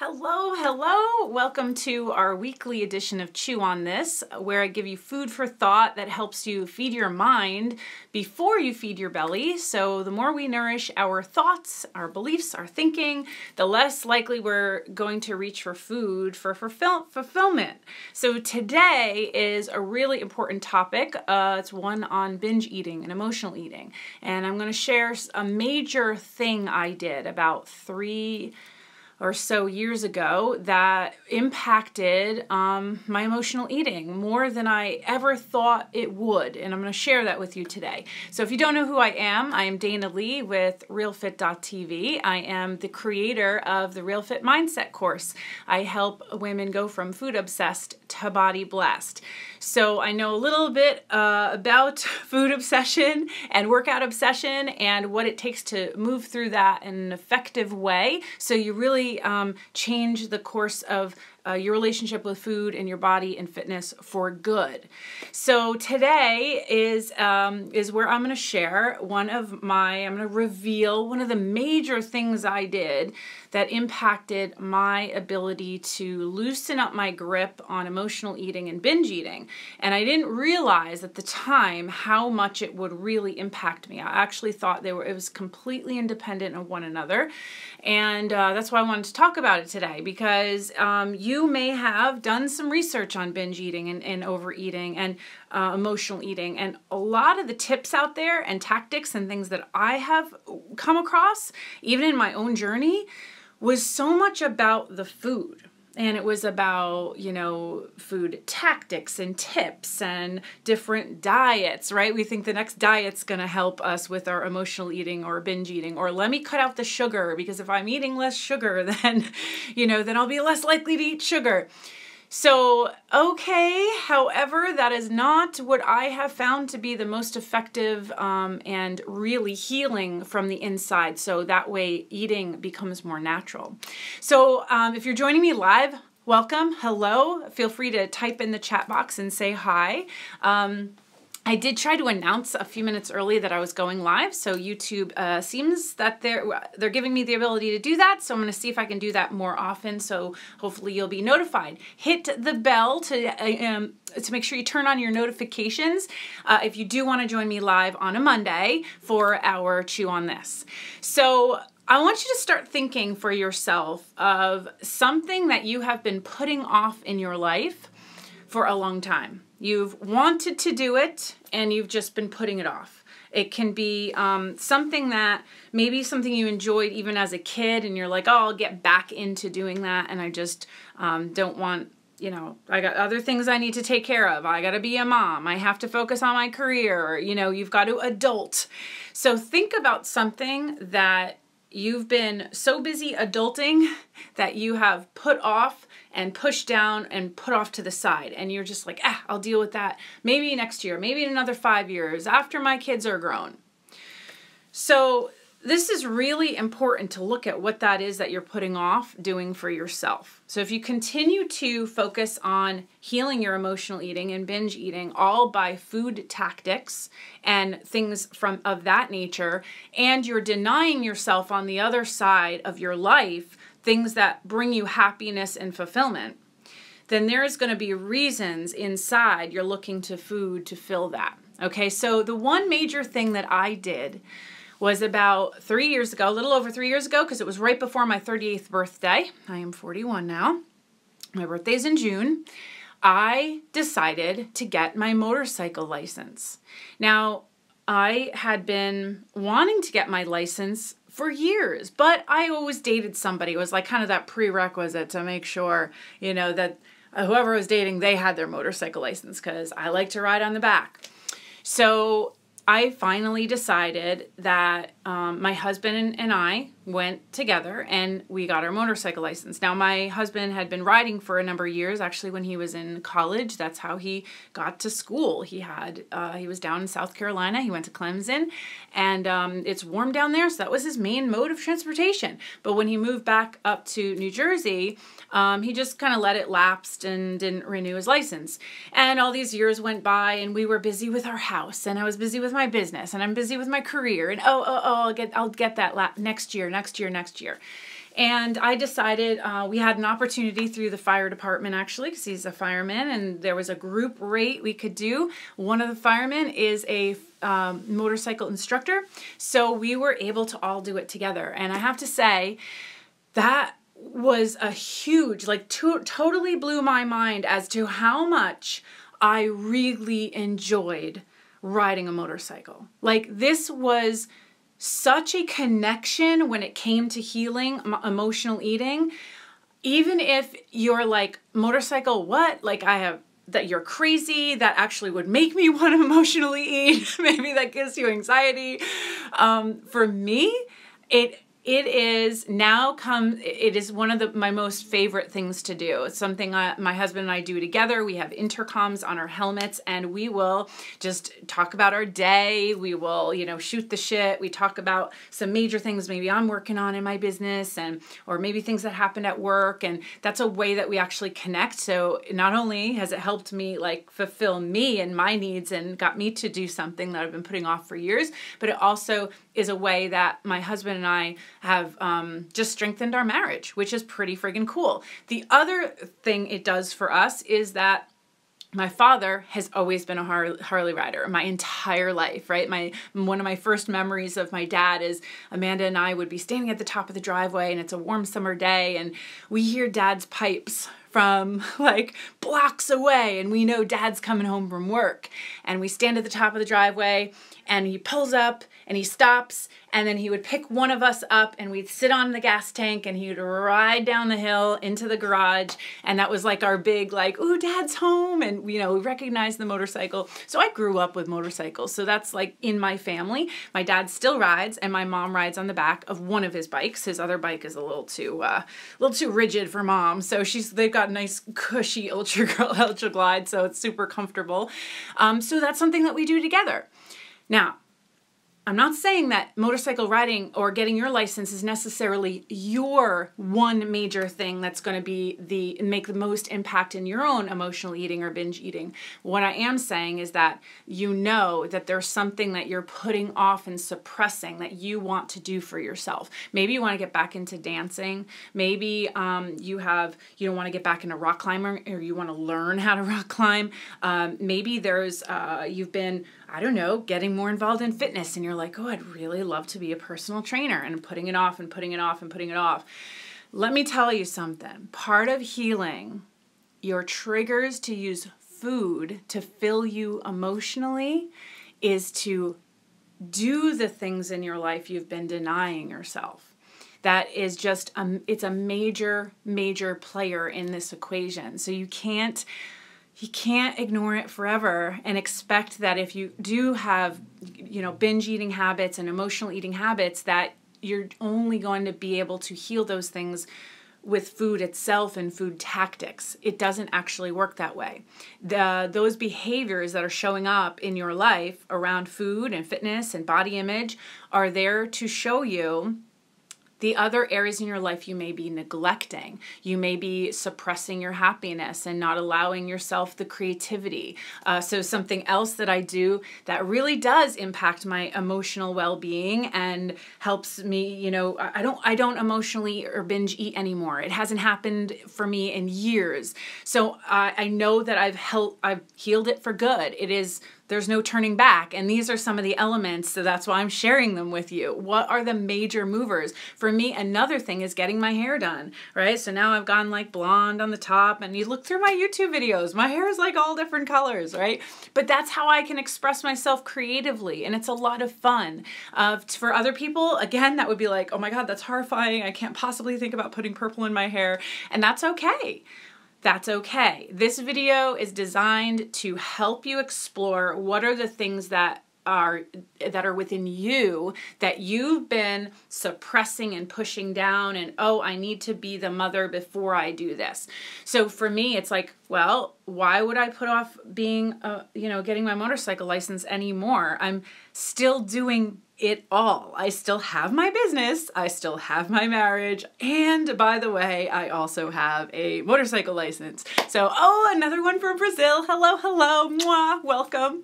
Hello, hello. Welcome to our weekly edition of Chew on This, where I give you food for thought that helps you feed your mind before you feed your belly. So the more we nourish our thoughts, our beliefs, our thinking, the less likely we're going to reach for food for fulfillment. So today is a really important topic. It's one on binge eating and emotional eating. And I'm going to share a major thing I did about 3 or so years ago that impacted my emotional eating more than I ever thought it would. And I'm going to share that with you today. So if you don't know who I am Dana Lee with RealFit.tv. I am the creator of the Real Fit Mindset course. I help women go from food obsessed to body blessed. So I know a little bit about food obsession and workout obsession and what it takes to move through that in an effective way. So you really change the course of your relationship with food and your body and fitness for good. So today is where I'm going to share I'm going to reveal one of the major things I did that impacted my ability to loosen up my grip on emotional eating and binge eating. And I didn't realize at the time how much it would really impact me. I actually thought it was completely independent of one another. And that's why I wanted to talk about it today, because you may have done some research on binge eating and overeating and emotional eating. And a lot of the tips out there and tactics and things that I have come across, even in my own journey, was so much about the food. And it was about, food tactics and tips and different diets, right? We think the next diet's going to help us with our emotional eating or binge eating, or let me cut out the sugar, because if I'm eating less sugar, then I'll be less likely to eat sugar. So, okay, however, that is not what I have found to be the most effective and really healing from the inside. So that way eating becomes more natural. So if you're joining me live, welcome, hello. Feel free to type in the chat box and say hi. I did try to announce a few minutes early that I was going live, so YouTube seems that they're giving me the ability to do that, so I'm going to see if I can do that more often, so hopefully you'll be notified. Hit the bell to make sure you turn on your notifications if you do want to join me live on a Monday for our Chew on This. So I want you to start thinking for yourself of something that you have been putting off in your life for a long time. You've wanted to do it and you've just been putting it off. It can be something you enjoyed even as a kid and you're like, oh, I'll get back into doing that, and I just don't want, I got other things I need to take care of. I got to be a mom. I have to focus on my career. Or, you've got to adult. So think about something that you've been so busy adulting that you have put off and pushed down and put off to the side. And you're just like, I'll deal with that maybe next year, maybe in another 5 years after my kids are grown. So this is really important to look at what that is that you're putting off doing for yourself. So if you continue to focus on healing your emotional eating and binge eating all by food tactics and things of that nature, and you're denying yourself on the other side of your life things that bring you happiness and fulfillment, then there's going to be reasons inside you're looking to food to fill that. Okay, so the one major thing that I did was about 3 years ago, a little over 3 years ago, because it was right before my 38th birthday. I am 41 now. My birthday's in June. I decided to get my motorcycle license. Now, I had been wanting to get my license for years, but I always dated somebody. It was like kind of that prerequisite to make sure, that whoever I was dating, they had their motorcycle license, because I like to ride on the back. So I finally decided that my husband and I went together and we got our motorcycle license. Now, my husband had been riding for a number of years. Actually, when he was in college, that's how he got to school. He was down in South Carolina. He went to Clemson, and it's warm down there, so that was his main mode of transportation. But when he moved back up to New Jersey, he just kind of let it lapse and didn't renew his license. And all these years went by, and we were busy with our house, and I was busy with my business, and I'm busy with my career, and I'll get that next year. And I decided we had an opportunity through the fire department, actually, because he's a fireman, and there was a group rate we could do. One of the firemen is a motorcycle instructor, so we were able to all do it together. And I have to say, that was a huge, like, totally blew my mind as to how much I really enjoyed riding a motorcycle. Like, this was such a connection when it came to healing emotional eating. Even if you're like, motorcycle, what? Like, that you're crazy, that actually would make me want to emotionally eat. Maybe that gives you anxiety. For me, it is one of my most favorite things to do. It's something my husband and I do together. We have intercoms on our helmets, and we will just talk about our day. We will, shoot the shit. We talk about some major things maybe I'm working on in my business, or maybe things that happened at work. And that's a way that we actually connect. So not only has it helped me like fulfill me and my needs and got me to do something that I've been putting off for years, but it also is a way that my husband and I have just strengthened our marriage, which is pretty friggin' cool. The other thing it does for us is that my father has always been a Harley rider my entire life, right? One of my first memories of my dad is Amanda and I would be standing at the top of the driveway, and it's a warm summer day, and we hear Dad's pipes from like blocks away, and we know Dad's coming home from work, and we stand at the top of the driveway, and he pulls up and he stops, and then he would pick one of us up, and we'd sit on the gas tank, and he would ride down the hill into the garage, and that was like our big like, ooh, Dad's home, and we recognized the motorcycle. So I grew up with motorcycles, so that's like in my family. My dad still rides, and my mom rides on the back of one of his bikes. His other bike is a little too rigid for Mom, so they've got a nice cushy Ultra Glide, so it's super comfortable. So that's something that we do together. Now, I'm not saying that motorcycle riding or getting your license is necessarily your one major thing that's going to be make the most impact in your own emotional eating or binge eating. What I am saying is that that there's something that you're putting off and suppressing that you want to do for yourself. Maybe you want to get back into dancing. Maybe you don't want to get back into rock climbing, or you want to learn how to rock climb. Maybe you've been, I don't know, getting more involved in fitness, and you're like, oh, I'd really love to be a personal trainer, and putting it off and putting it off and putting it off. Let me tell you something. Part of healing your triggers to use food to fill you emotionally is to do the things in your life you've been denying yourself. That is just, it's a major, major player in this equation. So you can't ignore it forever and expect that if you do have, binge eating habits and emotional eating habits, that you're only going to be able to heal those things with food itself and food tactics. It doesn't actually work that way. Those behaviors that are showing up in your life around food and fitness and body image are there to show you the other areas in your life you may be neglecting. You may be suppressing your happiness and not allowing yourself the creativity. So something else that I do that really does impact my emotional well-being and helps me, I don't emotionally or binge eat anymore. It hasn't happened for me in years. So I know that I've healed it for good. There's no turning back. And these are some of the elements, so that's why I'm sharing them with you. What are the major movers? For me, another thing is getting my hair done, right? So now I've gone like blonde on the top, and you look through my YouTube videos, my hair is like all different colors, right? But that's how I can express myself creatively, and it's a lot of fun. For other people, again, that would be like, oh my God, that's horrifying. I can't possibly think about putting purple in my hair, and that's okay. That's okay. This video is designed to help you explore what are the things that are within you that you've been suppressing and pushing down, and I need to be the mother before I do this. So for me, it's like, well, why would I put off being getting my motorcycle license anymore? I'm still doing it all. I still have my business, I still have my marriage, and by the way, I also have a motorcycle license. So, another one from Brazil. Hello, hello, mwah, welcome.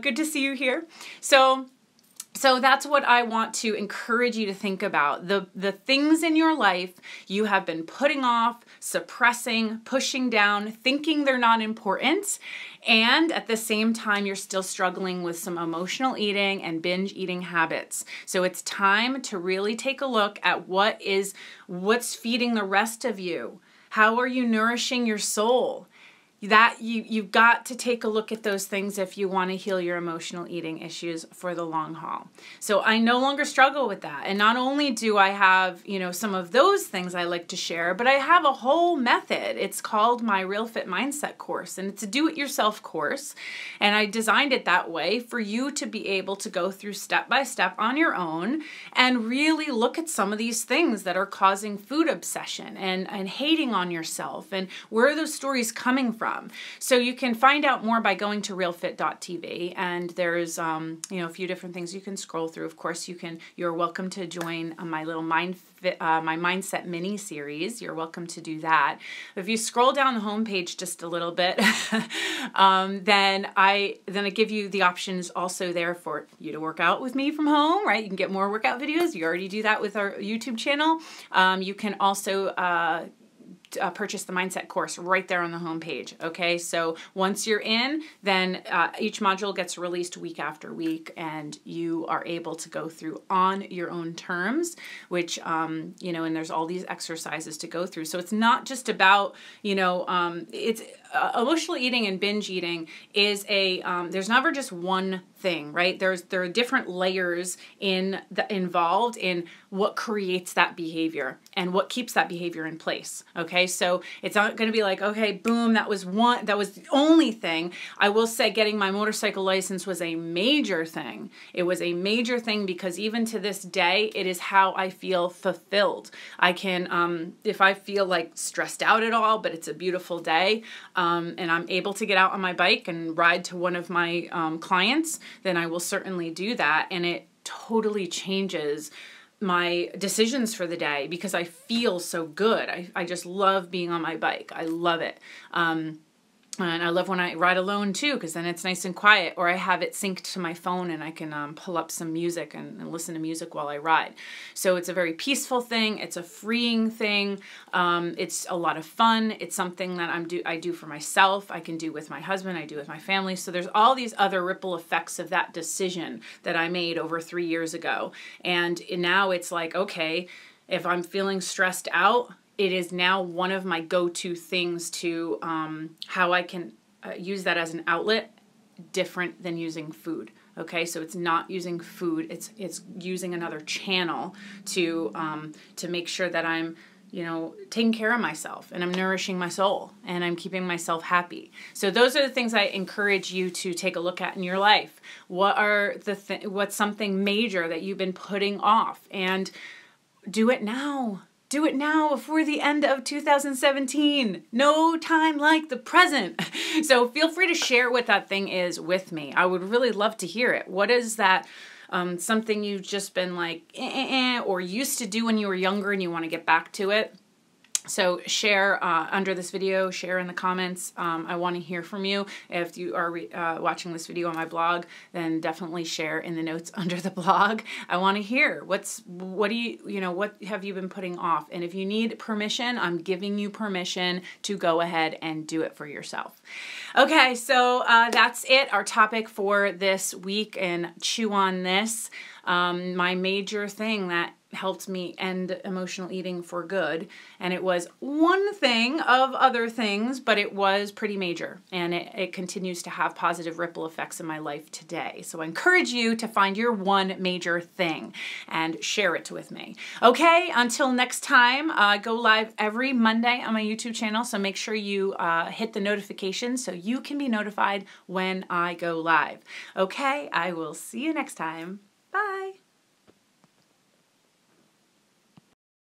Good to see you here. So So that's what I want to encourage you to think about. The things in your life you have been putting off, suppressing, pushing down, thinking they're not important, and at the same time you're still struggling with some emotional eating and binge eating habits. So it's time to really take a look at what's feeding the rest of you. How are you nourishing your soul? That you've got to take a look at those things if you want to heal your emotional eating issues for the long haul. So I no longer struggle with that. And not only do I have, some of those things I like to share, but I have a whole method. It's called my Real Fit Mindset course, and it's a do-it-yourself course. And I designed it that way for you to be able to go through step by step on your own and really look at some of these things that are causing food obsession and hating on yourself, and where are those stories coming from. So you can find out more by going to realfit.tv, and there's a few different things you can scroll through. Of course, you're welcome to join my little my mindset mini series. You're welcome to do that. If you scroll down the homepage just a little bit, then I give you the options also there for you to work out with me from home, right? You can get more workout videos. You already do that with our YouTube channel. You can also purchase the mindset course right there on the homepage. Okay, so once you're in, then each module gets released week after week, and you are able to go through on your own terms, which and there's all these exercises to go through. So it's not just about it's emotional eating and binge eating is there's never just one thing, right? There are different layers involved in what creates that behavior and what keeps that behavior in place. Okay, so it's not going to be like, okay, boom, that was the only thing. I will say getting my motorcycle license was a major thing. It was a major thing because even to this day, it is how I feel fulfilled. I can, if I feel like stressed out at all, but it's a beautiful day, and I'm able to get out on my bike and ride to one of my clients, then I will certainly do that. And it totally changes my decisions for the day because I feel so good. I just love being on my bike. I love it. And I love when I ride alone too, because then it's nice and quiet, or I have it synced to my phone and I can pull up some music and listen to music while I ride. So it's a very peaceful thing. It's a freeing thing. It's a lot of fun. It's something that I do for myself. I can do with my husband. I do with my family. So there's all these other ripple effects of that decision that I made over 3 years ago. And now it's like, okay, if I'm feeling stressed out, it is now one of my go-to things to how I can use that as an outlet, different than using food. Okay, so it's not using food; it's using another channel to make sure that I'm taking care of myself and I'm nourishing my soul and I'm keeping myself happy. So those are the things I encourage you to take a look at in your life. What's something major that you've been putting off, and do it now. Do it now before the end of 2017. No time like the present. So feel free to share what that thing is with me. I would really love to hear it. What is that something you've just been like, or used to do when you were younger and you want to get back to it? So share under this video, share in the comments. I want to hear from you. If you are watching this video on my blog, then definitely share in the notes under the blog. I want to hear what have you been putting off? And if you need permission, I'm giving you permission to go ahead and do it for yourself. Okay, so that's it. Our topic for this week and Chew on This. My major thing that helped me end emotional eating for good. And it was one thing of other things, but it was pretty major. And it continues to have positive ripple effects in my life today. So I encourage you to find your one major thing and share it with me. Okay, until next time, I go live every Monday on my YouTube channel. So make sure you hit the notifications so you can be notified when I go live. Okay, I will see you next time.